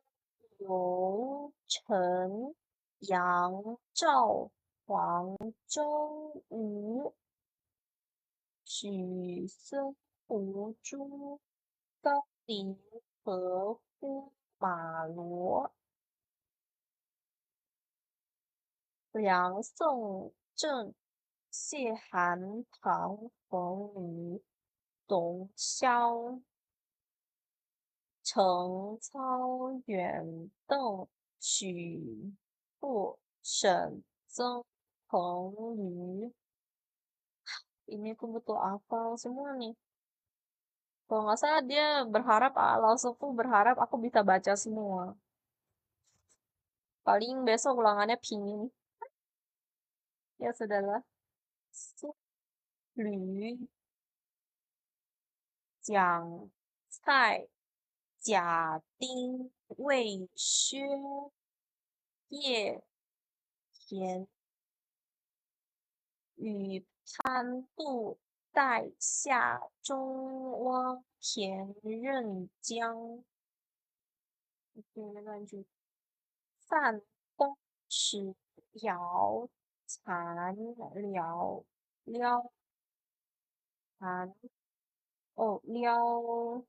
Speaker 1: Liu, Chen, Yang, Zhao, Huang, Zhou, Wu, 许森、胡珠、高林、和夫、马罗、梁宋郑、谢寒、唐冯瑜、董潇、程超、远邓、许富、沈曾、彭瑜。Ini aku butuh hafal semua nih. Kalau nggak salah dia berharap, Lausuku berharap aku bisa baca semua. Paling besok ulangannya pingin. Ya sudahlah. Su Lü Jiang Cai Jia Ding Wei Xue Ye Tian Yu Pan Du Dai Xia Zhong Wang Tian Ren Jiang 范东石瑶蚕聊撩蚕撩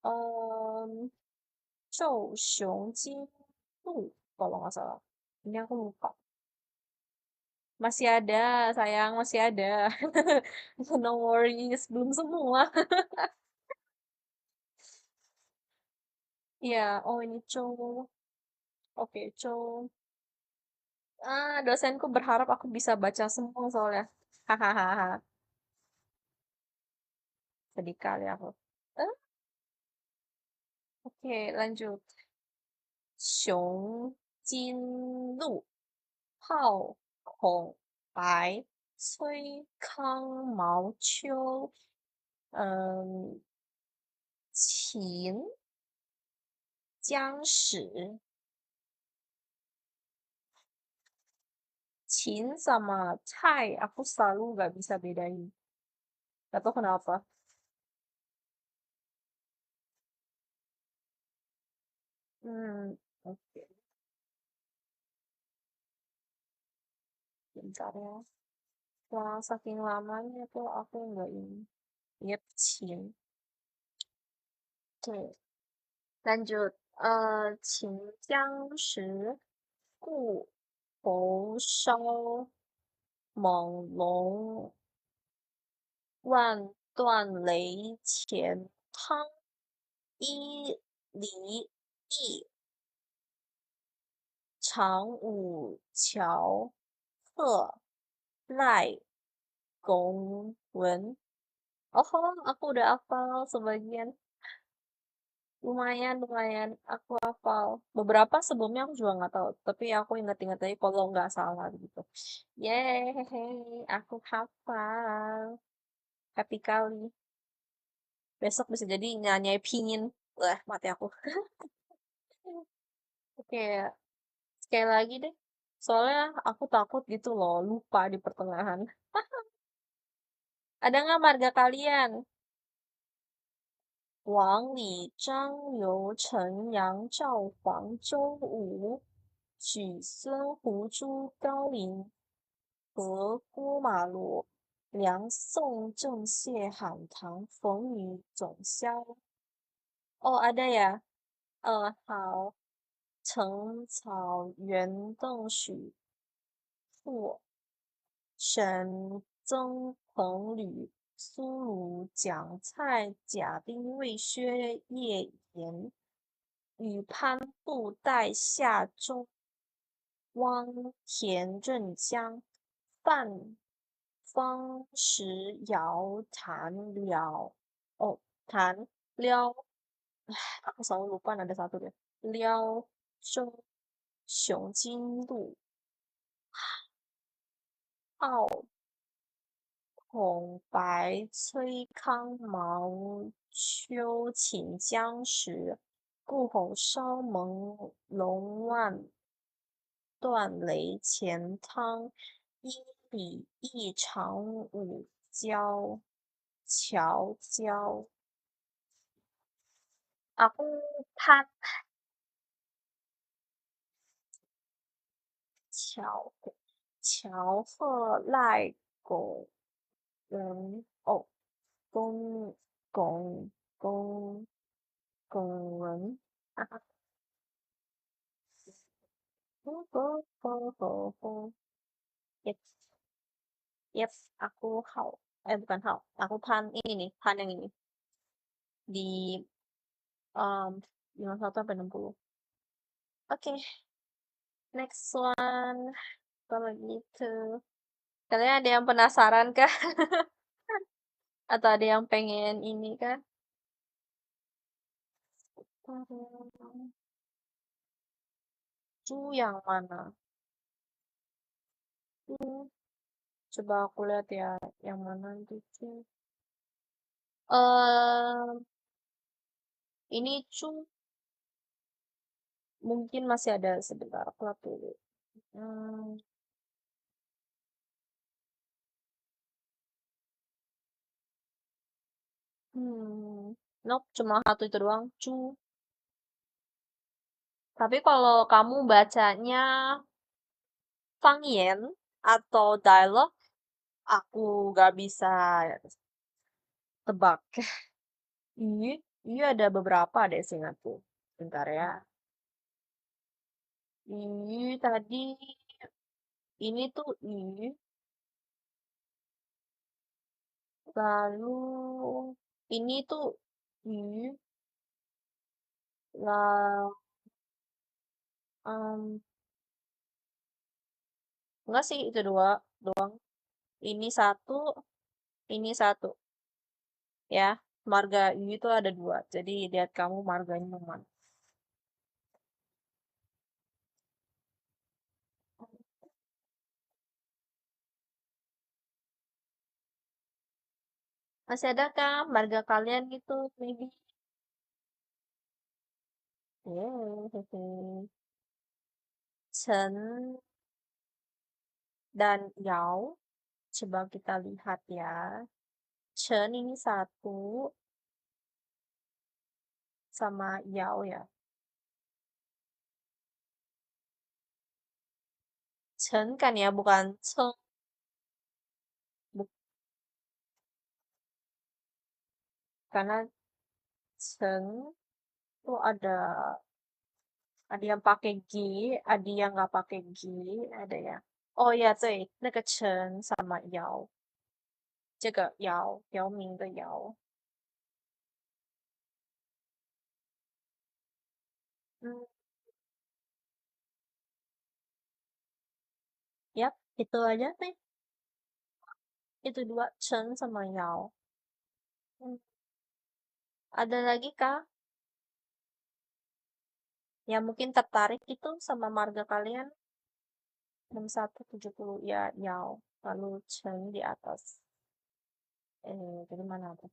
Speaker 1: 嗯周雄金鹿 kalau nggak salah. Ini aku lupa. Masih ada, sayang, masih ada. No worries, belum semua. Iya, oh ini Chow. Oke, Chow. Dosenku berharap aku bisa baca semua soalnya. Hahaha, sedih kali aku. Eh, oke, lanjut. 熊金鹿、浩孔白、崔康毛秋，嗯，秦将史 Chin sama Cai, aku selalu nggak bisa bedain. Gak tau kenapa. Oke. Bentar ya. Wah, saking lamanya tuh aku nggak ini. Yep, Chin. Oke, lanjut. 秦将时，故侯烧猛龙万段雷钱汤伊犁地长五桥鹤赖公文. Oh, aku udah hafal sebagian. Lumayan, lumayan. Aku hafal. Beberapa sebelumnya aku juga nggak tahu. Tapi aku ingat-ingat aja kalau nggak salah gitu. Yeay, aku hafal. Happy kali. Besok bisa jadi nyanyi pingin. Wah, mati aku. Oke, sekali lagi deh. Soalnya aku takut gitu loh, lupa di pertengahan. Ada nggak marga kalian? 王礼、张刘、陈阳、赵黄、周武、许孙、胡朱、高陵、何郭马罗、梁宋郑谢罕唐、冯宇总萧. Oh, ada ya? Hao, 陈草、袁邓许、傅、沈曾彭吕、苏鲁蒋蔡贾丁魏薛叶言、羽潘布袋夏中汪田郑江范方石瑶谭辽. Oh, Tan, Liao, aku selalu lupa ada satu deh. Liao Zheng, 熊金路、孔白崔康毛秋秦姜石顾侯烧蒙龙万段雷钱汤伊比一长五焦乔焦. Aku Pan 乔乔贺赖狗人哦公公公人. Yep, yep, aku hau. Bukan hau. Aku pan ini nih, pan yang ini. Di um, 51 sampai 60. Oke, next one. Kalau gitu. Kalian ada yang penasaran kah? Atau ada yang pengen ini kah? Cu yang mana? Cu. Coba aku lihat ya, yang mana itu. Ini cu mungkin masih ada sebentar aku lihat dulu. Hmm, nope, cuma satu itu doang, cu. Tapi kalau kamu bacanya Fangyan atau dialog, aku gak bisa tebak. Iya, iya ada beberapa deh seingatku. Bentar ya. Iya tadi ini tuh I, lalu ini tuh I, lah, em, enggak sih itu dua doang. Ini satu, ini satu. Ya, marga I itu ada dua. Jadi lihat kamu marganya yang mana. Masih ada kah marga kalian gitu, maybe? Hmm, Chen Dan Yao, coba kita lihat ya. Chen ini satu sama Yao ya. Chen kan ya, bukan Cheng. Karena Chen itu ada yang pakai G, ada yang nggak pakai G, ada ya. Oh ya, 对，那个陈 sama Yao，这个姚明的姚。Hmm, yap, itu aja nih. Itu dua Chen sama Yao. Hmm, ada lagi kah yang mungkin tertarik itu sama marga kalian? 6170 ya Yao, lalu Chen di atas. Dari mana tuh?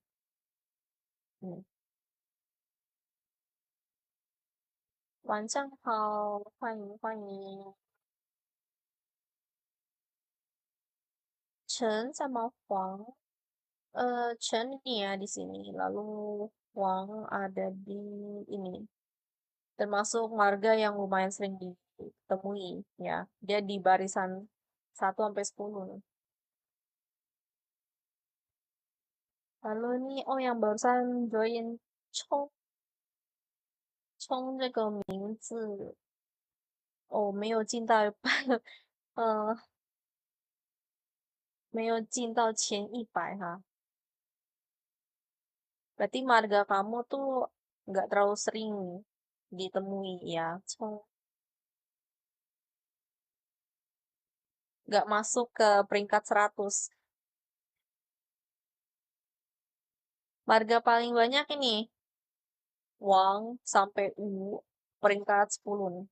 Speaker 1: Hmm. 晚上好，欢迎。Chen sama Huang. Chen ini ya di sini. Lalu Huang ada di ini. Termasuk marga yang lumayan sering ditemui ya. Dia di barisan 1 sampai 10 nih. Lalu ini oh yang barusan join Chong 冲这个名字哦，没有进到呃没有进到前100哈. Berarti marga kamu tuh nggak terlalu sering ditemui ya. Cong nggak masuk ke peringkat 100. Marga paling banyak ini Wang sampai U peringkat 10 nih.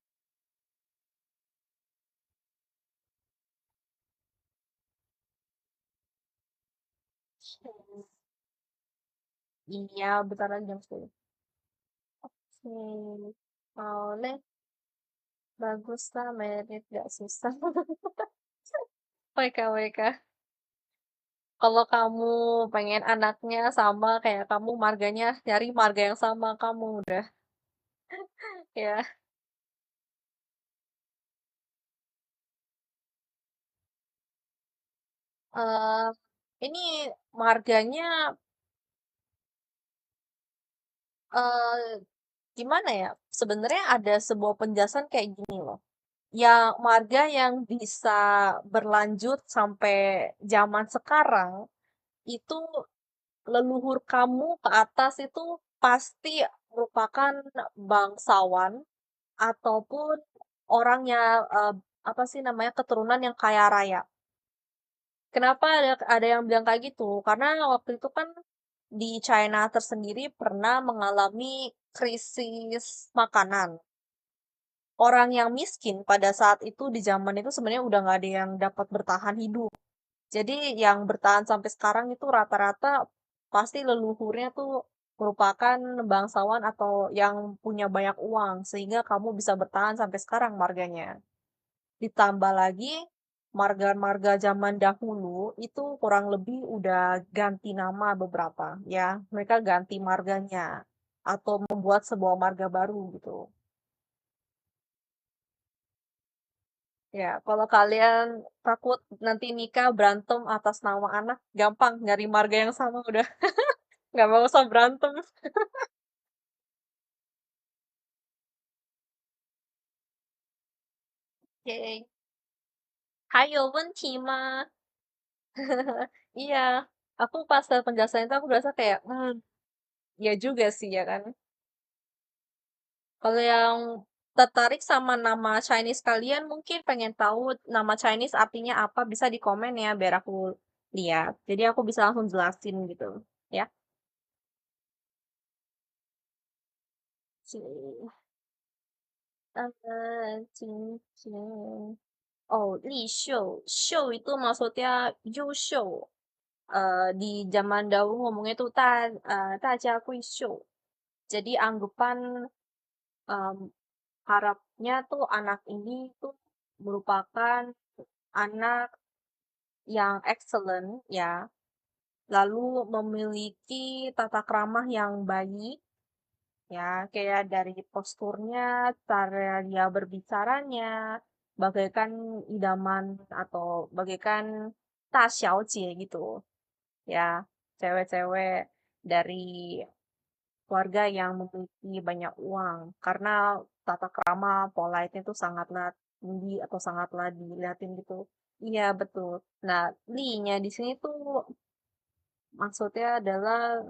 Speaker 1: Hmm. Iya, bentar lagi jam 10. Oke. Oleh, bagus lah merit gak susah. WK, WK. Kalau kamu pengen anaknya sama kayak kamu marganya, nyari marga yang sama kamu udah. Ya. eh ini marganya eh gimana ya? Sebenarnya ada sebuah penjelasan kayak gini loh. Yang marga yang bisa berlanjut sampai zaman sekarang itu leluhur kamu ke atas itu pasti merupakan bangsawan ataupun orang yang apa sih namanya keturunan yang kaya raya. Kenapa ada yang bilang kayak gitu? Karena waktu itu kan di China tersendiri pernah mengalami krisis makanan. Orang yang miskin pada saat itu di zaman itu sebenarnya udah nggak ada yang dapat bertahan hidup. Jadi yang bertahan sampai sekarang itu rata-rata pasti leluhurnya tuh merupakan bangsawan atau yang punya banyak uang sehingga kamu bisa bertahan sampai sekarang marganya. Ditambah lagi marga-marga zaman dahulu itu kurang lebih udah ganti nama beberapa ya. Mereka ganti marganya atau membuat sebuah marga baru gitu. Ya, kalau kalian takut nanti nikah berantem atas nama anak, gampang nyari marga yang sama udah. Nggak mau usah berantem. Oke. 还有问题吗? Iya, aku pas lihat penjelasan itu aku berasa kayak, ya juga sih ya kan. Kalau yang tertarik sama nama Chinese kalian mungkin pengen tahu nama Chinese artinya apa bisa di komen ya biar aku lihat. Jadi aku bisa langsung jelasin gitu. Ya. Ci- cincin. Oh, Li Xiu. Xiu itu maksudnya Yu di zaman dahulu ngomongnya tuh Dajia Gui Xiu. Jadi anggapan em, harapnya tuh anak ini tuh merupakan anak yang excellent ya, lalu memiliki tata krama yang baik ya, kayak dari posturnya, cara dia berbicaranya, bagaikan idaman atau bagaikan ta xiaojie gitu ya, cewek-cewek dari keluarga yang memiliki banyak uang karena tata krama polite itu sangatlah tinggi atau sangatlah dilihatin gitu. Iya, betul. Nah, li-nya di sini tuh maksudnya adalah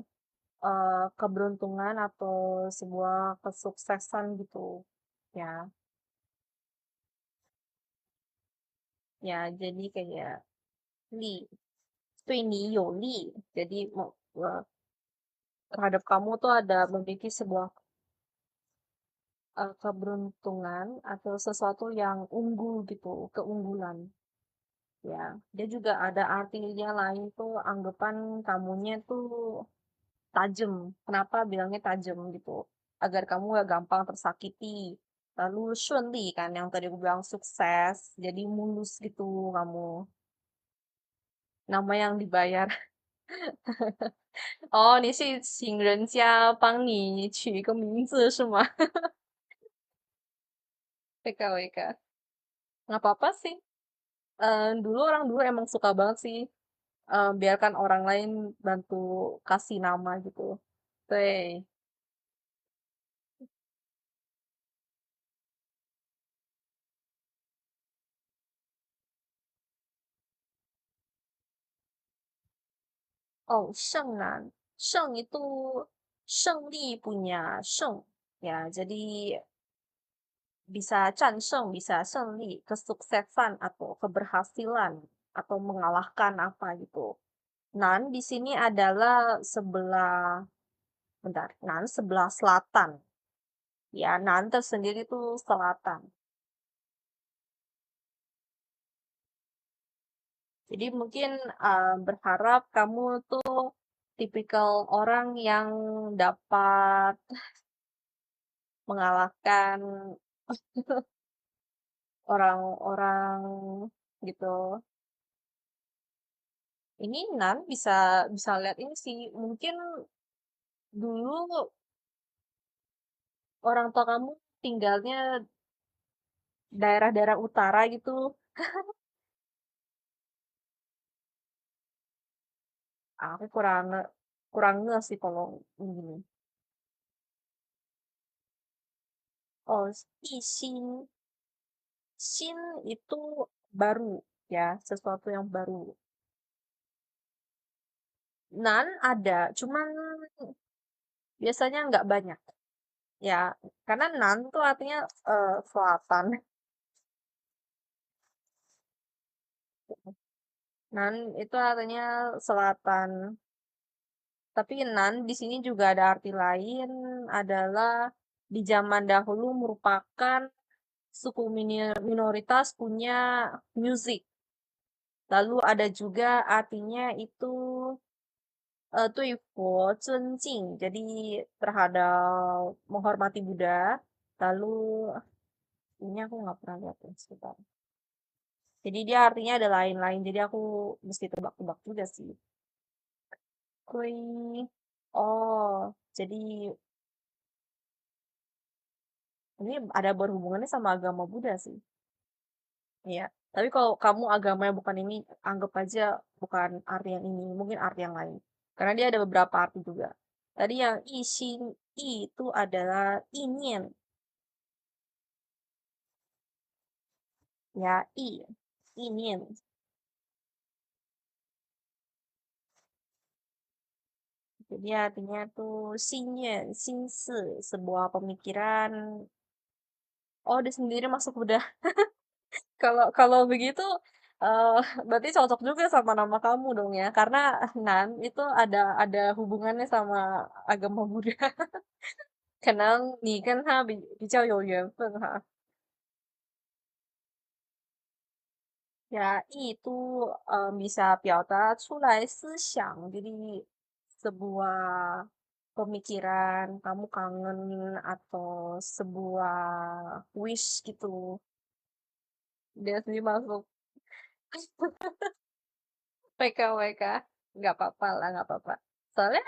Speaker 1: keberuntungan atau sebuah kesuksesan gitu. Ya, ya jadi kayak li, 对你有利. Jadi terhadap kamu tuh ada memiliki sebuah keberuntungan atau sesuatu yang unggul gitu, keunggulan. Ya, dia juga ada artinya lain tuh anggapan kamunya tuh tajam. Kenapa bilangnya tajam gitu? Agar kamu gak gampang tersakiti. Lalu shunli kan yang tadi aku bilang sukses, jadi mulus gitu kamu. Nama yang dibayar. Oh, 你是请人家帮你取一个名字是吗？ WK WK. Nggak apa-apa sih. Dulu orang dulu emang suka banget sih biarkan orang lain bantu kasih nama gitu. 对，oh, 胜 itu 胜利 punya 胜 ya. Jadi bisa 战胜, bisa 胜利, kesuksesan atau keberhasilan atau mengalahkan apa gitu. Nan di sini adalah sebelah, bentar, nan sebelah selatan. Ya, nan tersendiri itu selatan. Jadi mungkin berharap kamu tuh tipikal orang yang dapat mengalahkan orang-orang gitu. Ini Nan bisa bisa lihat ini sih. Mungkin dulu orang tua kamu tinggalnya daerah-daerah utara gitu. Aku kurang kurang nge sih kalau ini. Oh, Xin, Xin itu baru ya, sesuatu yang baru. Nan ada, cuman biasanya nggak banyak. Ya, karena nan tuh artinya selatan. Nan itu artinya selatan. Tapi nan di sini juga ada arti lain adalah di zaman dahulu merupakan suku minoritas punya musik. Lalu ada juga artinya itu 对佛尊敬, jadi terhadap menghormati Buddha. Lalu ini aku nggak pernah lihat ya, sebentar. Jadi dia artinya ada lain-lain. Jadi aku mesti tebak-tebak juga sih. Kui. Oh, jadi ini ada berhubungannya sama agama Buddha sih. Iya. Tapi kalau kamu agamanya bukan ini, anggap aja bukan arti yang ini, mungkin arti yang lain. Karena dia ada beberapa arti juga. Tadi yang isin itu adalah ingin, ya ingin. Jadi artinya tuh xinyan, xinsi, sebuah pemikiran. Oh, dia sendiri masuk udah. Kalau kalau begitu eh berarti cocok juga sama nama kamu dong ya. Karena Nan itu ada hubungannya sama agama Buddha. 可能你跟他比较有缘分哈。Ya, itu bisa 表达出来思想, jadi sebuah pemikiran, kamu kangen atau sebuah wish gitu. Dia sendiri masuk. PK. Nggak apa-apa lah, nggak apa-apa. Soalnya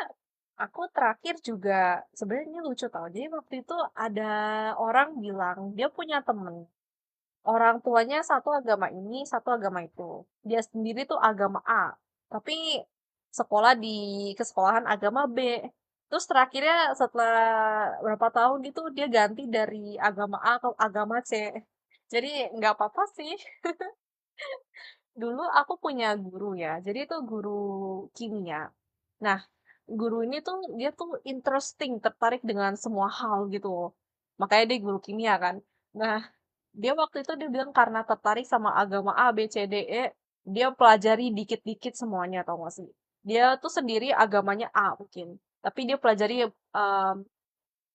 Speaker 1: aku terakhir juga sebenarnya ini lucu tau. Jadi waktu itu ada orang bilang dia punya temen. Orang tuanya satu agama ini, satu agama itu. Dia sendiri tuh agama A. Tapi sekolah di kesekolahan agama B. Terus terakhirnya setelah berapa tahun gitu dia ganti dari agama A ke agama C. Jadi nggak apa-apa sih. Dulu aku punya guru ya, jadi itu guru kimia. Nah, guru ini tuh dia tuh interesting, tertarik dengan semua hal gitu. Makanya dia guru kimia kan. Nah, dia waktu itu dia bilang karena tertarik sama agama A, B, C, D, E, dia pelajari dikit-dikit semuanya tau gak sih? Dia tuh sendiri agamanya A mungkin, tapi dia pelajari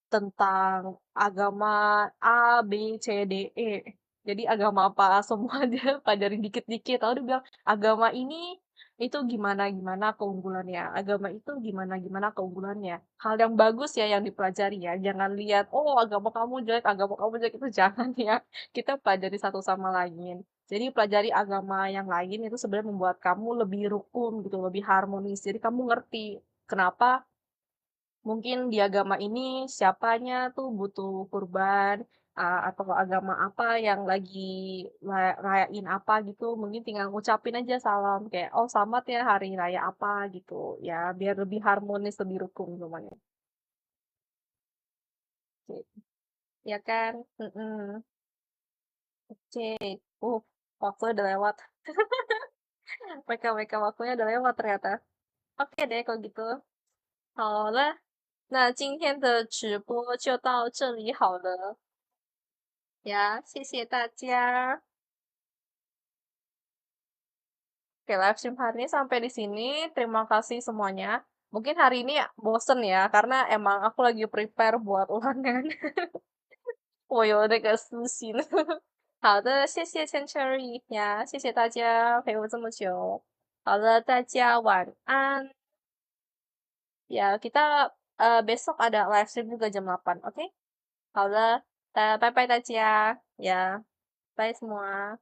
Speaker 1: tentang agama A, B, C, D, E. Jadi agama apa semua dia pelajarin dikit-dikit. Lalu dia bilang agama ini itu gimana-gimana keunggulannya. Agama itu gimana-gimana keunggulannya. Hal yang bagus ya yang dipelajari ya. Jangan lihat, oh agama kamu jelek itu jangan ya. Kita pelajari satu sama lain. Jadi pelajari agama yang lain itu sebenarnya membuat kamu lebih rukun gitu, lebih harmonis. Jadi kamu ngerti kenapa mungkin di agama ini siapanya tuh butuh kurban, atau agama apa yang lagi rayain apa gitu, mungkin tinggal ngucapin aja salam kayak, "Oh selamat ya hari raya apa," gitu. Ya biar lebih harmonis, lebih rukun semuanya. Gitu. Ya kan? Mhm. Oke. Uh, waktu udah lewat. WK waktunya udah lewat ternyata. Oke deh kalau gitu. 好了，那今天的直播就到这里好了。Ya, 谢谢大家. Oke, live stream hari ini sampai di sini. Terima kasih semuanya. Mungkin hari ini bosen ya, karena emang aku lagi prepare buat ulangan. 我有那个私心。好的，谢谢 Century 呀，谢谢大家陪我这么久。好了，大家晚安。Ya, kita besok ada live stream juga jam 8, oke? 好了，拜拜大家。Ya, bye semua.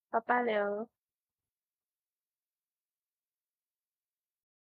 Speaker 1: 拜拜了。